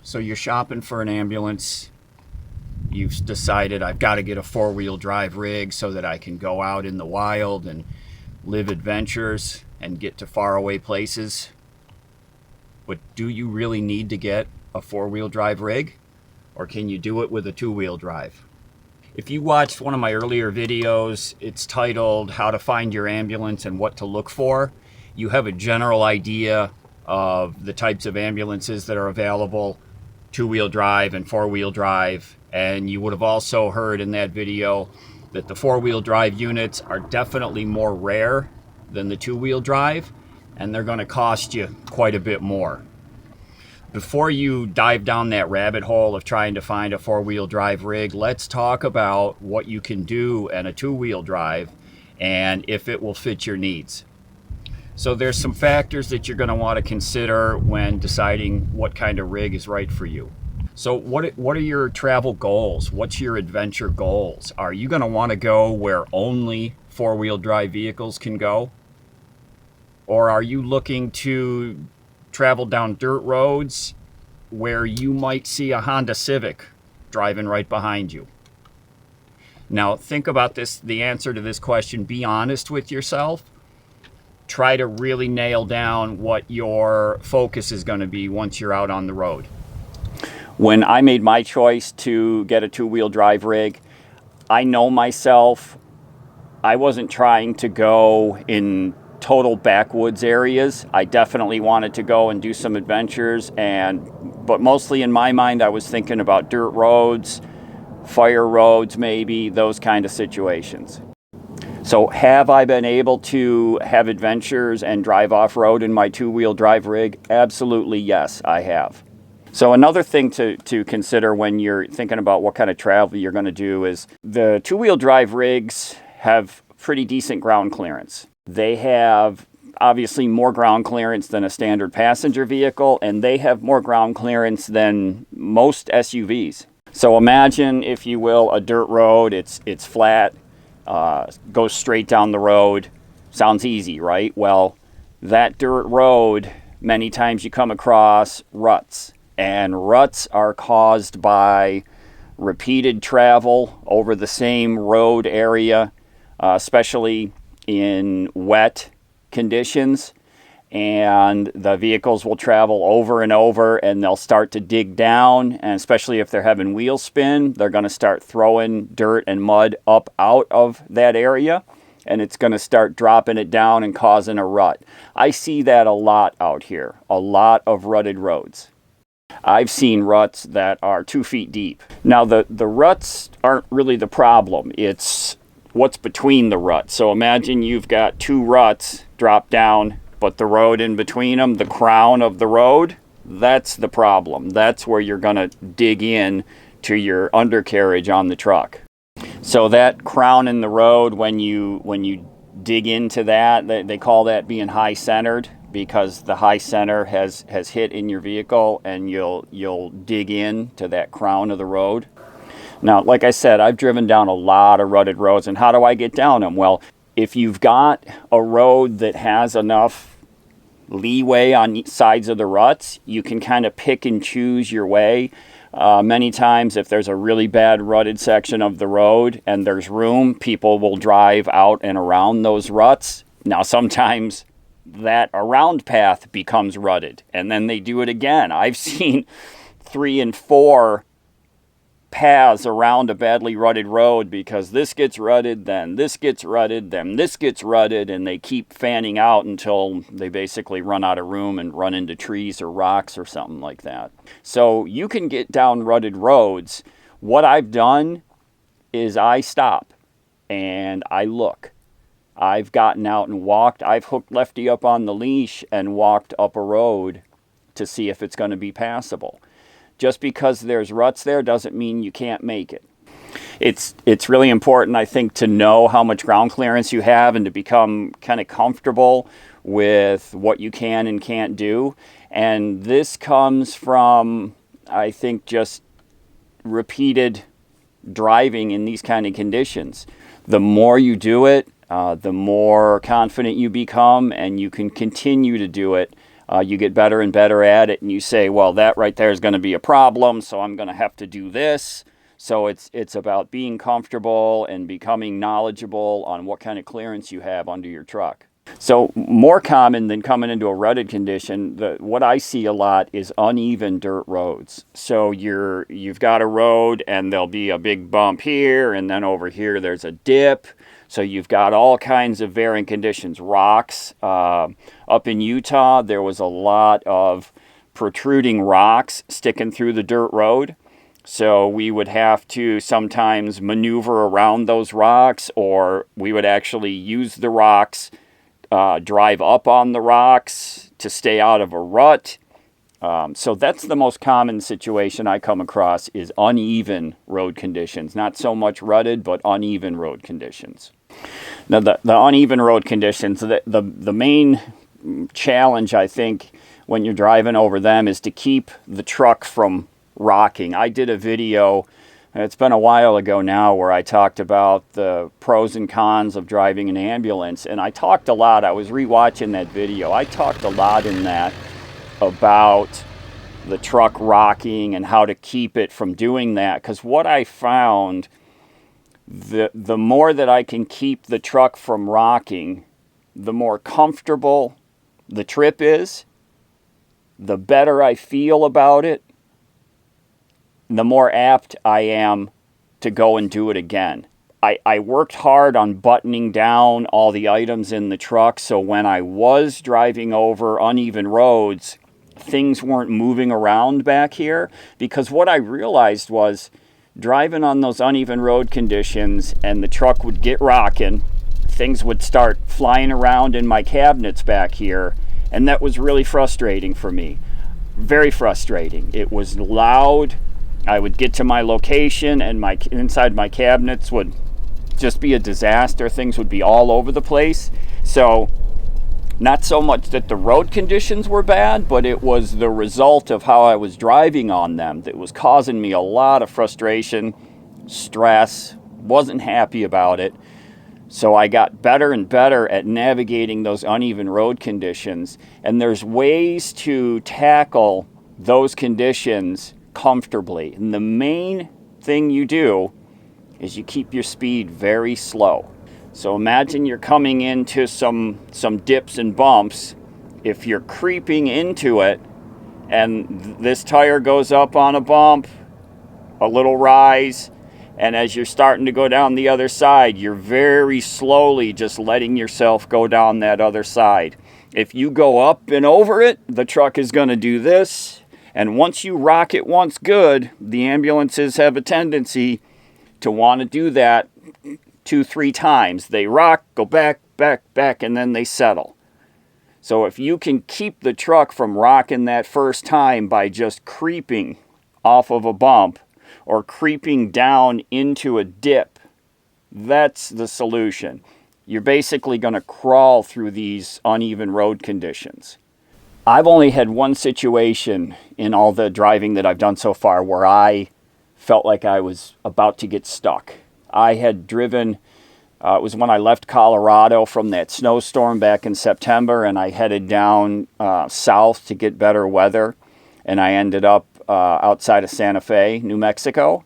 So you're shopping for an ambulance. You've decided I've got to get a four-wheel drive rig so that I can go out in the wild and live adventures and get to faraway places. But do you really need to get a four-wheel drive rig? Or can you do it with a two-wheel drive? If you watched one of my earlier videos, it's titled How to Find Your Ambulance and What to Look For. You have a general idea of the types of ambulances that are available, two-wheel drive and four-wheel drive. And you would have also heard in that video that the four-wheel drive units are definitely more rare than the two-wheel drive, and they're going to cost you quite a bit more. Before you dive down that rabbit hole of trying to find a four-wheel drive rig, let's talk about what you can do in a two-wheel drive and if it will fit your needs. So there's some factors that you're going to want to consider when deciding what kind of rig is right for you. So what are your travel goals? What's your adventure goals? Are you going to want to go where only four-wheel drive vehicles can go? Or are you looking to travel down dirt roads where you might see a Honda Civic driving right behind you? Now think about this, the answer to this question. Be honest with yourself. Try to really nail down what your focus is going to be once you're out on the road. When I made my choice to get a two-wheel drive rig, I know myself. I wasn't trying to go in total backwoods areas. I definitely wanted to go and do some adventures, but mostly in my mind I was thinking about dirt roads, fire roads maybe, those kind of situations. So have I been able to have adventures and drive off-road in my two-wheel drive rig? Absolutely yes, I have. So another thing to consider when you're thinking about what kind of travel you're going to do is the two-wheel drive rigs have pretty decent ground clearance. They have obviously more ground clearance than a standard passenger vehicle, and they have more ground clearance than most SUVs. So imagine, if you will, a dirt road. It's flat. Goes straight down the road. Sounds easy, right? Well, that dirt road, many times you come across ruts, and ruts are caused by repeated travel over the same road area, especially in wet conditions, and the vehicles will travel over and over, and they'll start to dig down, and especially if they're having wheel spin, they're going to start throwing dirt and mud up out of that area, and it's going to start dropping it down and causing a rut. I see that a lot out here, a lot of rutted roads. I've seen ruts that are 2 feet deep. Now the ruts aren't really the problem, it's what's between the ruts. So imagine you've got two ruts drop down, but the road in between them, the crown of the road, that's the problem. That's where you're going to dig in to your undercarriage on the truck. So that crown in the road, when you dig into that, they call that being high centered, because the high center has hit in your vehicle, and you'll dig in to that crown of the road. Now, like I said, I've driven down a lot of rutted roads, and how do I get down them? Well, if you've got a road that has enough leeway on each sides of the ruts, you can kind of pick and choose your way. Many times, if there's a really bad rutted section of the road and there's room, people will drive out and around those ruts. Now, sometimes that around path becomes rutted, and then they do it again. I've seen 3 and 4 paths around a badly rutted road, because this gets rutted, then this gets rutted, then this gets rutted, and they keep fanning out until they basically run out of room and run into trees or rocks or something like that. So you can get down rutted roads. What I've done is I stop and I look. I've gotten out and walked. I've hooked Lefty up on the leash and walked up a road to see if it's going to be passable. Just because there's ruts there doesn't mean you can't make it. It's really important, I think, to know how much ground clearance you have and to become kind of comfortable with what you can and can't do. And this comes from, I think, just repeated driving in these kind of conditions. The more you do it, the more confident you become, and you can continue to do it You get better and better at it, and you say, well, that right there is going to be a problem, so I'm going to have to do this. So it's about being comfortable and becoming knowledgeable on what kind of clearance you have under your truck. So more common than coming into a rutted condition, what I see a lot is uneven dirt roads. So you've got a road and there'll be a big bump here, and then over here there's a dip. So you've got all kinds of varying conditions. Rocks. Up in Utah, there was a lot of protruding rocks sticking through the dirt road. So we would have to sometimes maneuver around those rocks, or we would actually use the rocks, drive up on the rocks to stay out of a rut. So that's the most common situation I come across, is uneven road conditions. Not so much rutted, but uneven road conditions. Now, the uneven road conditions, the main challenge, I think, when you're driving over them is to keep the truck from rocking. I did a video, it's been a while ago now, where I talked about the pros and cons of driving an ambulance. And I talked a lot, I was rewatching that video, I talked a lot in that about the truck rocking and how to keep it from doing that. Because what I found, the more that I can keep the truck from rocking, the more comfortable the trip is, the better I feel about it, the more apt I am to go and do it again. I worked hard on buttoning down all the items in the truck, so when I was driving over uneven roads, things weren't moving around back here. Because what I realized was, driving on those uneven road conditions and the truck would get rocking, things would start flying around in my cabinets back here, and that was really frustrating for me. Very frustrating. It was loud. I would get to my location and inside my cabinets would just be a disaster. Things would be all over the place. So not so much that the road conditions were bad, but it was the result of how I was driving on them that was causing me a lot of frustration, stress, wasn't happy about it. So I got better and better at navigating those uneven road conditions. And there's ways to tackle those conditions comfortably. And the main thing you do is you keep your speed very slow. So imagine you're coming into some dips and bumps. If you're creeping into it and this tire goes up on a bump, a little rise, and as you're starting to go down the other side, you're very slowly just letting yourself go down that other side. If you go up and over it, the truck is going to do this. And once you rock it once good, the ambulances have a tendency to want to do that 2-3 times. They rock, go back, back, and then they settle. So if you can keep the truck from rocking that first time by just creeping off of a bump or creeping down into a dip, that's the solution. You're basically going to crawl through these uneven road conditions. I've only had one situation in all the driving that I've done so far where I felt like I was about to get stuck. I had driven, it was when I left Colorado from that snowstorm back in September, and I headed down south to get better weather, and I ended up outside of Santa Fe, New Mexico.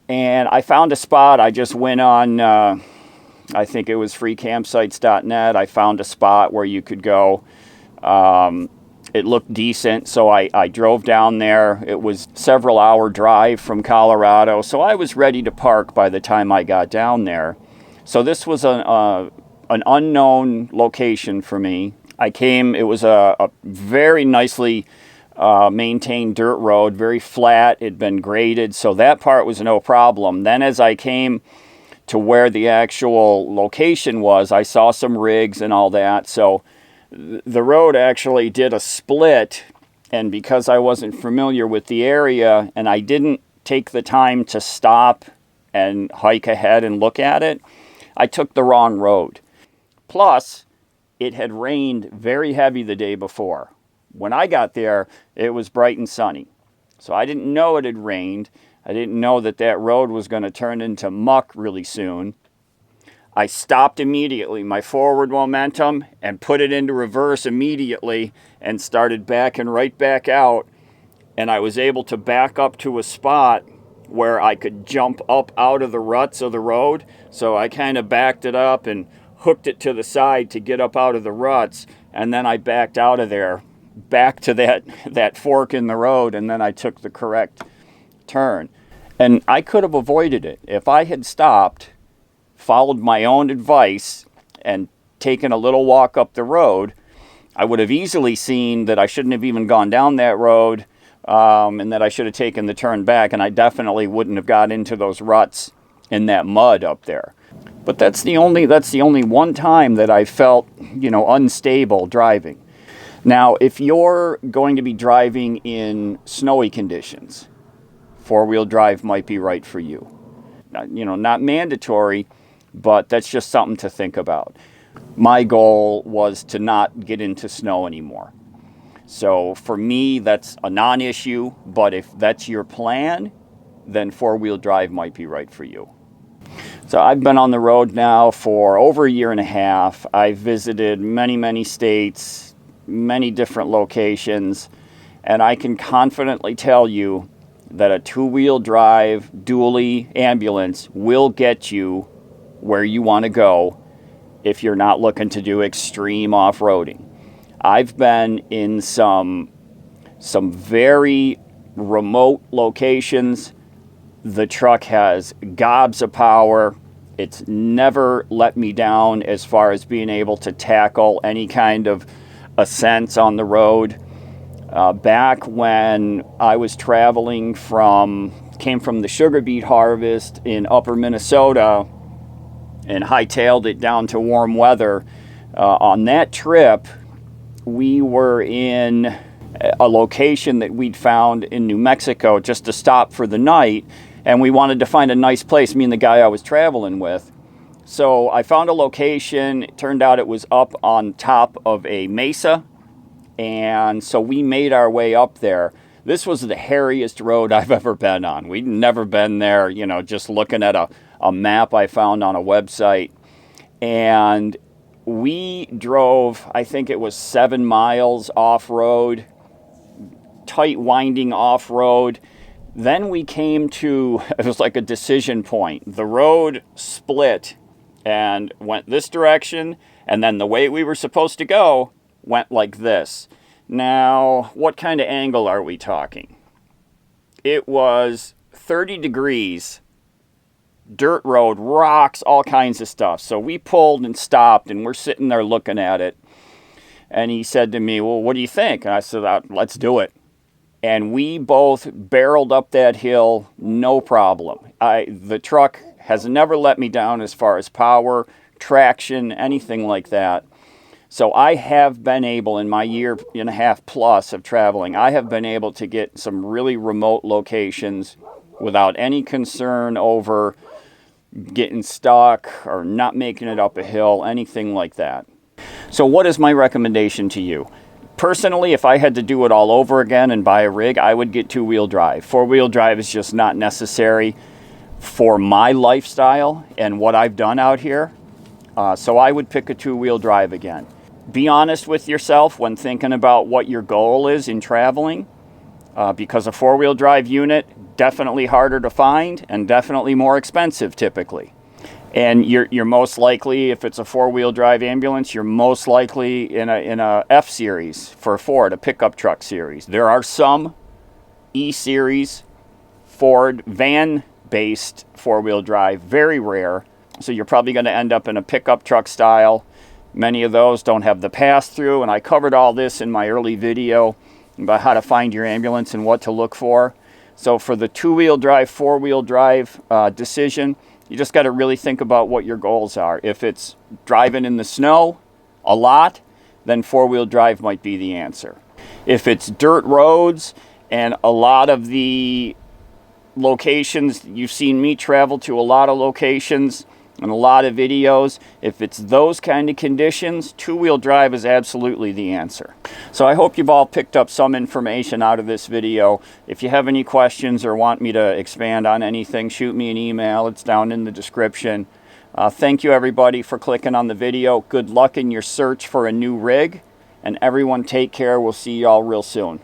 And I found a spot. I just went on, I think it was freecampsites.net. I found a spot where you could go. It looked decent, so I drove down there. It was several hour drive from Colorado, so I was ready to park by the time I got down there. So this was an unknown location for me. I came, it was a very nicely maintained dirt road, very flat. It'd been graded, so that part was no problem. Then as I came to where the actual location was, I saw some rigs and all that, so the road actually did a split, and because I wasn't familiar with the area and I didn't take the time to stop and hike ahead and look at it, I took the wrong road. Plus, it had rained very heavy the day before. When I got there, it was bright and sunny. So I didn't know it had rained. I didn't know that that road was going to turn into muck really soon. I stopped immediately, my forward momentum, and put it into reverse immediately and started backing right back out. And I was able to back up to a spot where I could jump up out of the ruts of the road. So I kind of backed it up and hooked it to the side to get up out of the ruts. And then I backed out of there, back to that fork in the road, and then I took the correct turn. And I could have avoided it. If I had stopped, followed my own advice, and taken a little walk up the road, I would have easily seen that I shouldn't have even gone down that road, and that I should have taken the turn back, and I definitely wouldn't have got into those ruts in that mud up there. But that's the only one time that I felt, unstable driving. Now, if you're going to be driving in snowy conditions, four-wheel drive might be right for you. Not mandatory, but that's just something to think about. My goal was to not get into snow anymore. So for me, that's a non-issue, but if that's your plan, then four-wheel drive might be right for you. So I've been on the road now for over a year and a half. I've visited many, many states, many different locations, and I can confidently tell you that a two-wheel drive dually ambulance will get you where you want to go if you're not looking to do extreme off-roading. I've been in some very remote locations. The truck has gobs of power. It's never let me down as far as being able to tackle any kind of ascents on the road. Back when I was traveling came from the sugar beet harvest in upper Minnesota and hightailed it down to warm weather, on that trip, we were in a location that we'd found in New Mexico just to stop for the night, and we wanted to find a nice place, me and the guy I was traveling with. So I found a location. It turned out it was up on top of a mesa, and so we made our way up there. This was the hairiest road I've ever been on. We'd never been there, just looking at a map I found on a website. And we drove, I think it was 7 miles off-road, tight winding off-road. Then we came to, it was like a decision point. The road split and went this direction, and then the way we were supposed to go went like this. Now, what kind of angle are we talking? It was 30 degrees, dirt road, rocks, all kinds of stuff. So we pulled and stopped, and we're sitting there looking at it. And he said to me, well, what do you think? And I said, let's do it. And we both barreled up that hill, no problem. The truck has never let me down as far as power, traction, anything like that. So I have been able, in my year and a half plus of traveling, I have been able to get some really remote locations without any concern over getting stuck or not making it up a hill, anything like that. So what is my recommendation to you? Personally, if I had to do it all over again and buy a rig, I would get two-wheel drive. Four-wheel drive is just not necessary for my lifestyle and what I've done out here. So I would pick a two-wheel drive again. Be honest with yourself when thinking about what your goal is in traveling, because a four-wheel drive unit, definitely harder to find and definitely more expensive typically. And you're most likely, if it's a four-wheel drive ambulance, you're most likely in a F series for Ford, a pickup truck series. There are some E series Ford van-based four-wheel drive, very rare. So you're probably going to end up in a pickup truck style. Many of those don't have the pass-through, and I covered all this in my early video about how to find your ambulance and what to look for. So for the two-wheel drive, four-wheel drive decision, you just got to really think about what your goals are. If it's driving in the snow a lot, then four-wheel drive might be the answer. If it's dirt roads and a lot of the locations, you've seen me travel to a lot of locations and a lot of videos, if it's those kind of conditions, two-wheel drive is absolutely the answer. So I hope you've all picked up some information out of this video. If you have any questions or want me to expand on anything, shoot me an email. It's down in the description. Thank you everybody for clicking on the video. Good luck in your search for a new rig, and everyone take care. We'll see y'all real soon.